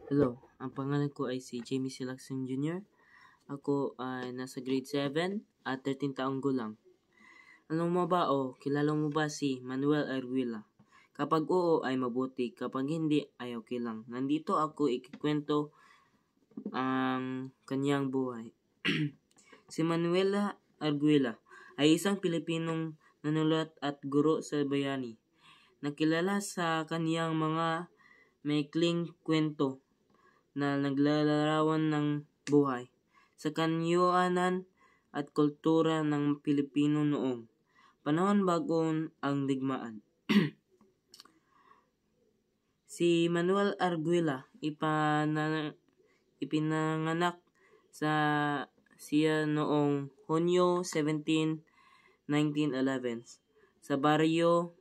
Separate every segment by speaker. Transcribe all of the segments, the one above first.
Speaker 1: Hello, ang pangalan ko ay si Jamie Silacson Jr. Ako ay nasa grade 7 at 13 taong gulang. Alam mo ba kilala mo ba si Manuel Arguila? Kapag oo ay mabuti, kapag hindi ay okay lang. Nandito ako ikikwento ang kanyang buhay. Si Manuel Arguila ay isang Pilipinong nanulat at guro sa bayani. Nakilala sa kaniyang mga maikling kwento na naglalarawan ng buhay sa kanyuanan at kultura ng Pilipino noong panahon bago ang digmaan. Si Manuel Arguila ipinanganak sa siya noong Hunyo 17, 1911 sa baryo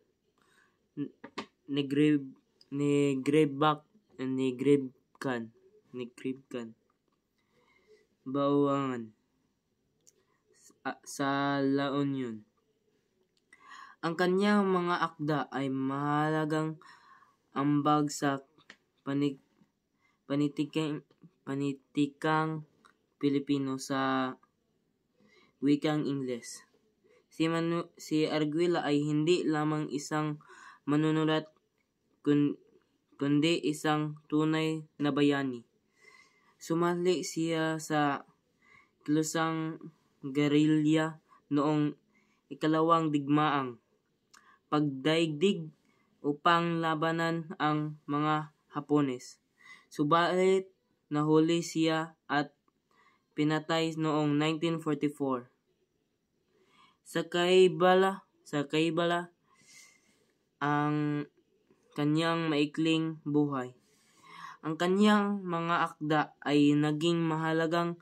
Speaker 1: Negribkan, Bawangan sa La Union. Ang kanyang mga akda ay mahalagang ambag sa panitikang Pilipino sa wikang Ingles. Si Arguila ay hindi lamang isang manunulat kundi isang tunay na bayani. Sumali siya sa kilusang gerilya noong ikalawang digmaang pagdaigdig upang labanan ang mga Hapones. Subalit nahuli siya at pinatay noong 1944. Sa kaibala ang kanyang maikling buhay. Ang kanyang mga akda ay naging mahalagang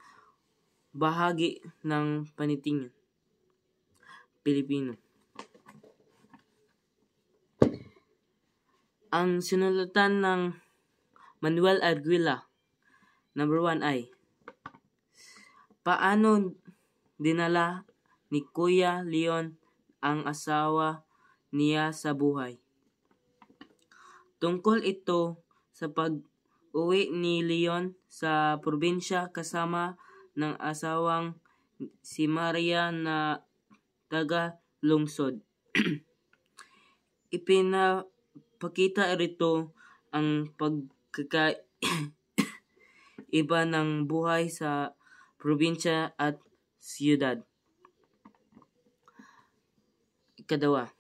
Speaker 1: bahagi ng panitingan Pilipino. Ang sinulatan ng Manuel Arguila. Number 1 ay paano dinala ni Kuya Leon ang asawa niya sa buhay. Tungkol ito sa pag-uwi ni Leon sa probinsya kasama ng asawang si Maria na taga-lungsod. Ipinapakita rito ang pagkakaiba ng buhay sa probinsya at siyudad. Ikadawa,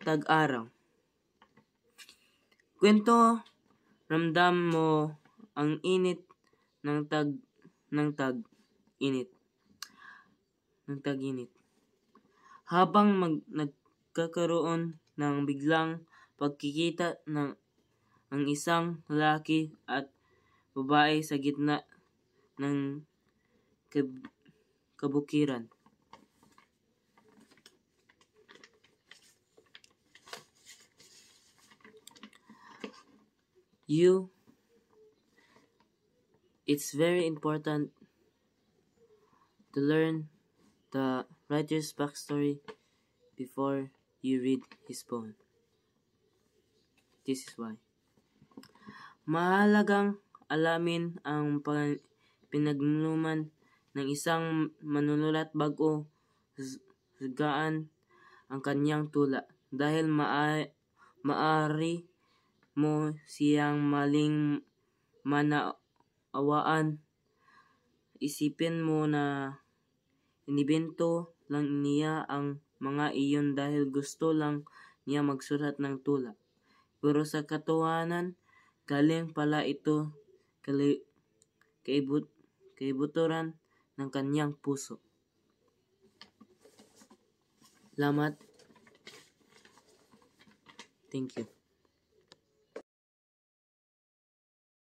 Speaker 1: tag-araw. Kwento, ramdam mo ang init ng tag-init. Habang nagkakaroon ng biglang pagkikita ng ang isang lalaki at babae sa gitna ng kabukiran. It's very important to learn the writer's backstory before you read his poem. This is why. Mahalagang alamin ang pinagmumulan ng isang manunulat bago sagaan ang kanyang tula dahil maaari mo siyang maling manawaan. Isipin mo na inibento lang niya ang mga iyon dahil gusto lang niya magsulat ng tula. Pero sa katotohanan, galing pala ito kaibuturan ng kanyang puso. Salamat. Thank you.